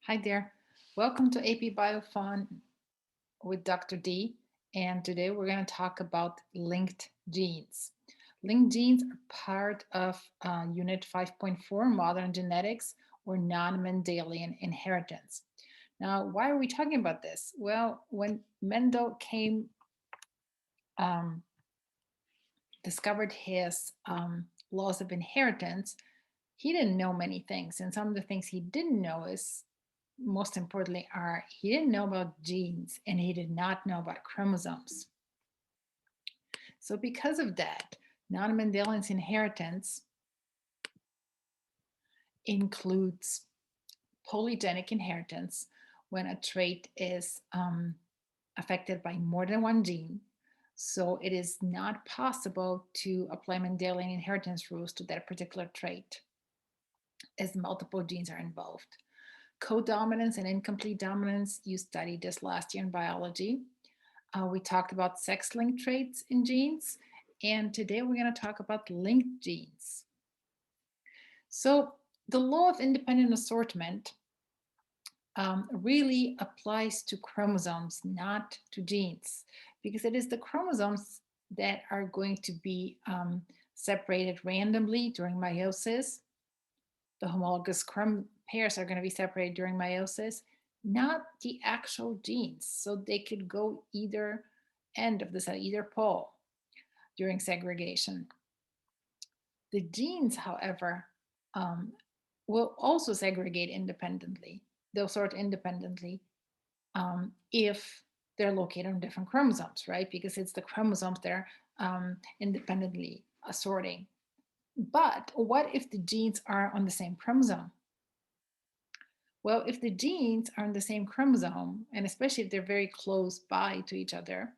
Hi there. Welcome to AP BioFun with Dr. D. And today we're going to talk about linked genes. Linked genes are part of Unit 5.4 Modern Genetics or Non-Mendelian Inheritance. Now, why are we talking about this? Well, when Mendel um, discovered his laws of inheritance, he didn't know many things. And some of the things he didn't know is most importantly are he didn't know about genes and he did not know about chromosomes. So because of that, non-Mendelian inheritance includes polygenic inheritance when a trait is affected by more than one gene. So it is not possible to apply Mendelian inheritance rules to that particular trait as multiple genes are involved. Codominance and incomplete dominance, you studied this last year in biology. We talked about sex-linked traits in genes, and today we're going to talk about linked genes. So the law of independent assortment really applies to chromosomes, not to genes, because it is the chromosomes that are going to be separated randomly during meiosis. The homologous pairs are going to be separated during meiosis, not the actual genes. So they could go either end of the cell, either pole during segregation. The genes, however, um, will also segregate independently. They'll sort independently if they're located on different chromosomes, right? Because it's the chromosomes that are independently assorting. But what if the genes are on the same chromosome? Well, if the genes are on the same chromosome, and especially if they're very close by to each other,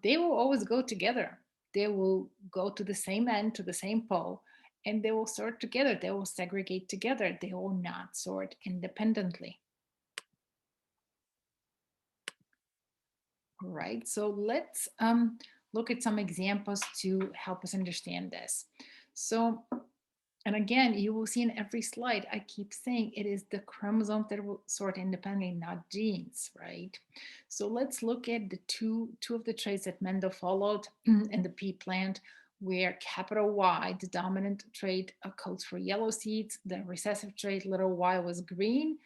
they will always go together. They will go to the same end, to the same pole, and they will sort together. They will segregate together. They will not sort independently. All right, so let's look at some examples to help us understand this. So, and again, you will see in every slide, I keep saying it is the chromosomes that will sort independently, not genes, right? So let's look at the two of the traits that Mendel followed in the pea plant, where capital Y, the dominant trait, codes for yellow seeds. The recessive trait, little y, was green.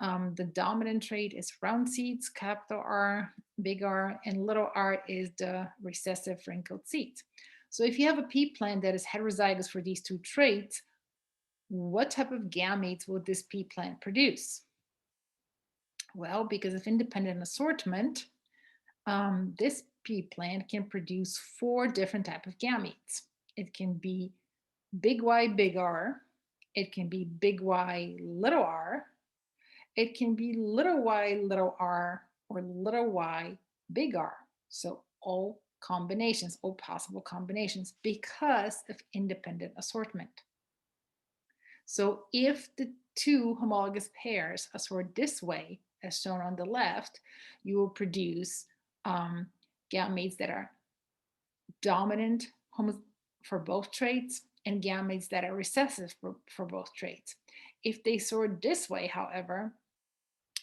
The dominant trait is round seeds, capital R, big R, and little r is the recessive wrinkled seeds. So if you have a pea plant that is heterozygous for these two traits, what type of gametes will this pea plant produce? Well, because of independent assortment, this pea plant can produce 4 different types of gametes. It can be big Y, big R. It can be big Y, little r. It can be little y, little r, or little y, big R. So all combinations, all possible combinations because of independent assortment. So if the two homologous pairs assort this way, as shown on the left, you will produce gametes that are dominant for both traits and gametes that are recessive for both traits. If they sort this way, however,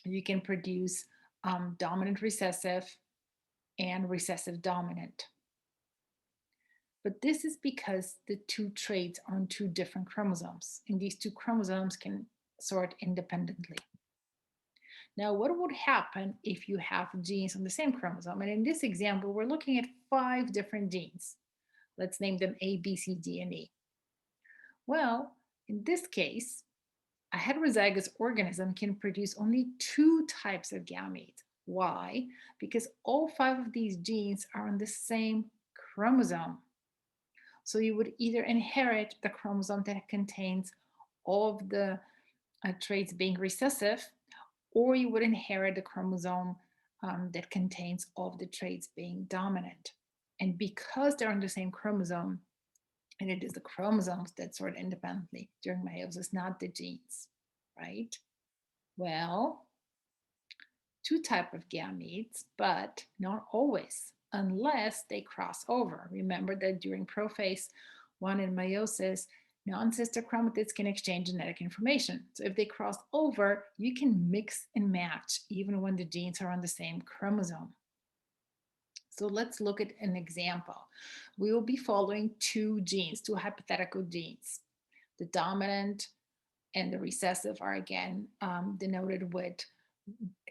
you can produce dominant recessive and recessive dominant. But this is because the two traits are on 2 different chromosomes, and these 2 chromosomes can sort independently. Now, what would happen if you have genes on the same chromosome? And in this example, we're looking at 5 different genes. Let's name them A, B, C, D, and E. Well, in this case, a heterozygous organism can produce only 2 types of gametes. Why? Because all 5 of these genes are on the same chromosome. So you would either inherit the chromosome that contains all of the traits being recessive, or you would inherit the chromosome that contains all of the traits being dominant. And because they're on the same chromosome, and it is the chromosomes that sort independently during meiosis, not the genes, right? Well, 2 type of gametes, but not always, unless they cross over. Remember that during prophase 1 in meiosis, Non-sister chromatids can exchange genetic information. So if they cross over, you can mix and match even when the genes are on the same chromosome. So let's look at an example. We will be following two genes, two hypothetical genes. The dominant and the recessive are again denoted with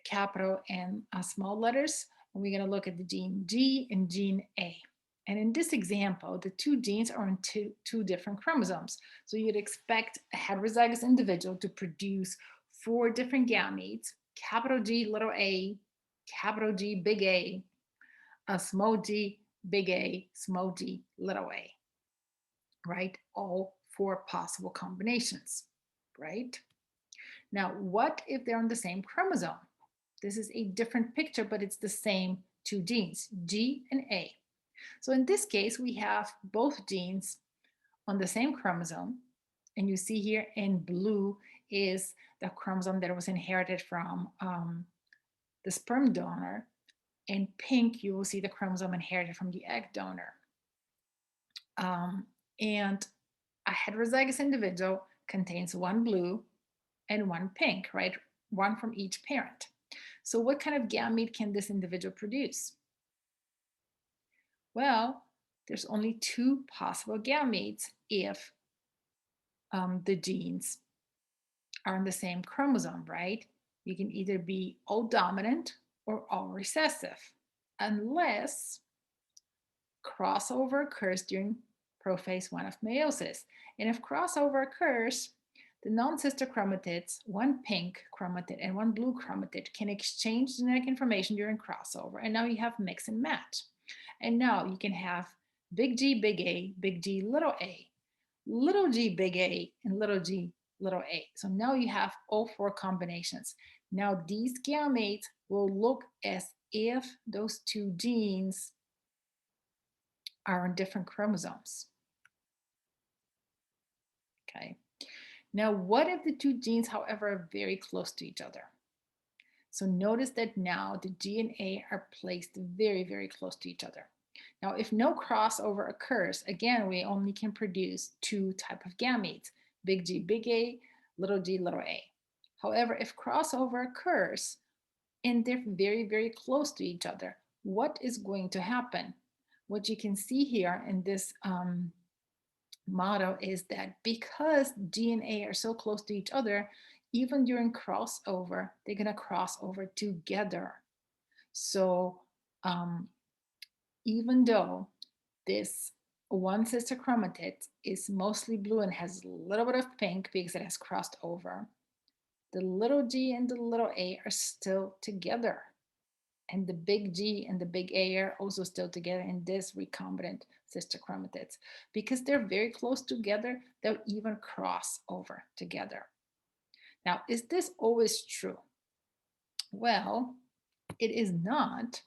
capital and small letters. And we're going to look at the gene G and gene A. And in this example, the two genes are on two different chromosomes. So you'd expect a heterozygous individual to produce 4 different gametes, capital G, little a, capital G, big A, small g, big A, small g, little a, right? All 4 possible combinations, right? Now, what if they're on the same chromosome? This is a different picture, but it's the same two genes, G and A. So in this case, we have both genes on the same chromosome. And you see here in blue is the chromosome that was inherited from the sperm donor. In pink, you will see the chromosome inherited from the egg donor. And a heterozygous individual contains one blue and one pink, right? One from each parent. So what kind of gamete can this individual produce? Well, there's only 2 possible gametes if the genes are on the same chromosome, right? You can either be all dominant or all recessive, unless crossover occurs during prophase 1 of meiosis. And if crossover occurs, the non-sister chromatids, one pink chromatid and one blue chromatid, can exchange genetic information during crossover. And now you have mix and match. And now you can have big G, big A, big G, little g, big A, and little g, little a. So now you have all 4 combinations. Now these gametes will look as if those 2 genes are on different chromosomes. Okay. Now, what if the 2 genes, however, are very close to each other? So notice that now the G and A are placed very, very close to each other. Now, if no crossover occurs, again, we only can produce 2 types of gametes, big G, big A, little g, little a. However, if crossover occurs and they're very, very close to each other, what is going to happen? What you can see here in this model is that because G and A are so close to each other, even during crossover, they're going to cross over together. So even though this one sister chromatid is mostly blue and has a little bit of pink because it has crossed over, the little g and the little a are still together. And the big G and the big A are also still together in this recombinant sister chromatids. Because they're very close together, they'll even cross over together. Now, is this always true? Well, it is not.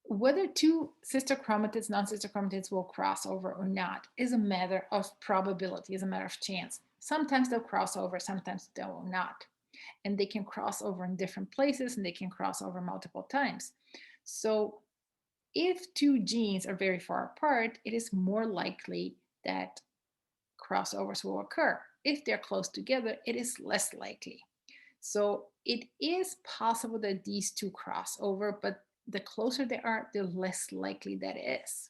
Whether 2 sister chromatids, non-sister chromatids will cross over or not is a matter of probability, is a matter of chance. Sometimes they'll cross over, sometimes they will not. And they can cross over in different places and they can cross over multiple times. So if 2 genes are very far apart, it is more likely that crossovers will occur. If they're close together, it is less likely. So it is possible that these 2 cross over, but the closer they are, the less likely that is.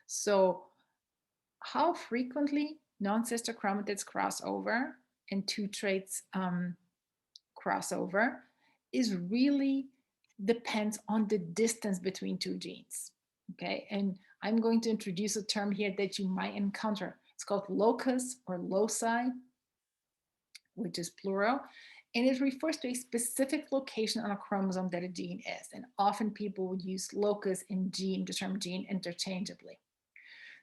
So how frequently non-sister chromatids cross over and 2 traits crossover is really depends on the distance between 2 genes. Okay, and I'm going to introduce a term here that you might encounter. It's called locus or loci, which is plural, and it refers to a specific location on a chromosome that a gene is. And often people would use locus and gene, the term gene, interchangeably.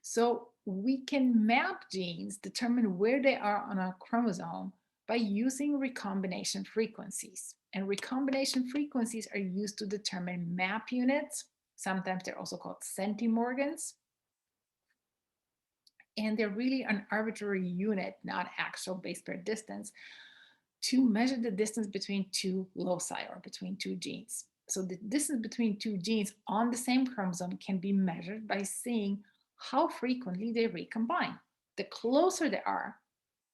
So we can map genes, determine where they are on a chromosome by using recombination frequencies. And recombination frequencies are used to determine map units. Sometimes they're also called centimorgans. And they're really an arbitrary unit, not actual base pair distance, to measure the distance between 2 loci or between 2 genes. So the distance between 2 genes on the same chromosome can be measured by seeing how frequently they recombine. The closer they are,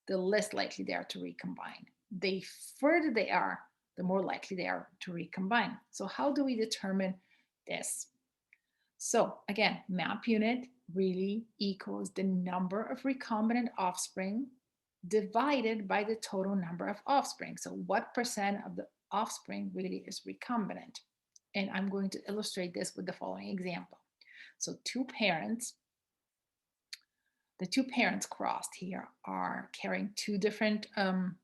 the less likely they are to recombine. The further they are, the more likely they are to recombine. So how do we determine this? So again, map unit really equals the number of recombinant offspring divided by the total number of offspring. So what percent of the offspring really is recombinant? And I'm going to illustrate this with the following example. So the two parents crossed here are carrying two different,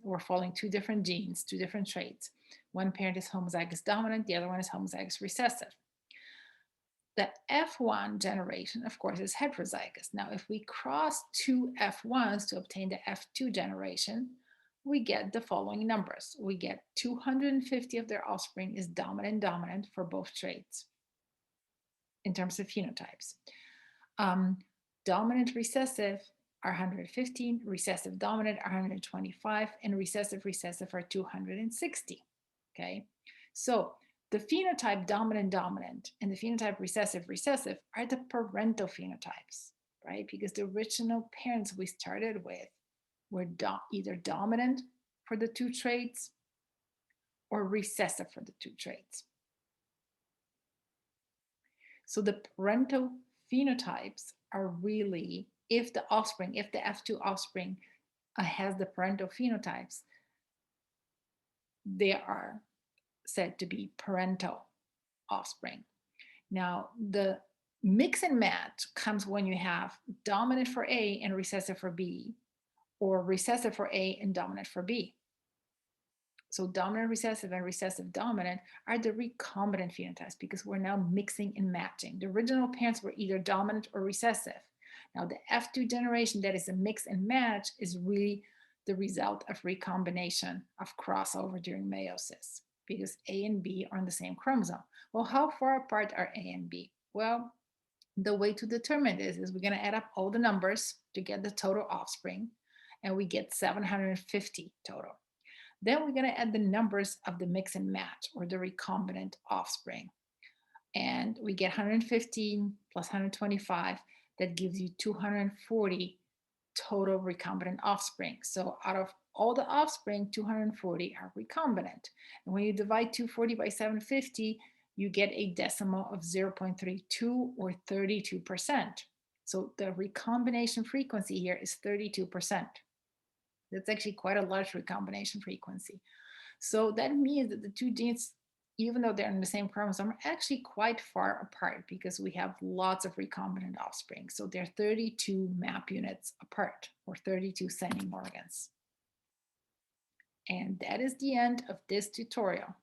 or following two different genes, two different traits. One parent is homozygous dominant, the other one is homozygous recessive. The F1 generation, of course, is heterozygous. Now, if we cross two F1s to obtain the F2 generation, we get the following numbers. We get 250 of their offspring is dominant for both traits in terms of phenotypes. Dominant recessive are 115, recessive dominant are 125, and recessive are 260. Okay, so the phenotype dominant and the phenotype recessive are the parental phenotypes, right? Because the original parents we started with were either dominant for the two traits or recessive for the two traits. So the parental phenotypes are really, if the F2 offspring has the parental phenotypes, they are said to be parental offspring. Now, the mix and match comes when you have dominant for A and recessive for B, or recessive for A and dominant for B. So dominant recessive and recessive dominant are the recombinant phenotypes because we're now mixing and matching. The original parents were either dominant or recessive. Now the F2 generation that is a mix and match is really the result of recombination, of crossover during meiosis, because A and B are on the same chromosome. Well, how far apart are A and B? Well, the way to determine this is we're going to add up all the numbers to get the total offspring, and we get 750 total. Then we're going to add the numbers of the mix and match, or the recombinant offspring. And we get 115 plus 125. That gives you 240 total recombinant offspring. So out of all the offspring, 240 are recombinant. And when you divide 240 by 750, you get a decimal of 0.32 or 32%. So the recombination frequency here is 32%. That's actually quite a large recombination frequency. So that means that the two genes, even though they're in the same chromosome, are actually quite far apart because we have lots of recombinant offspring. So they're 32 map units apart, or 32 centimorgans. And that is the end of this tutorial.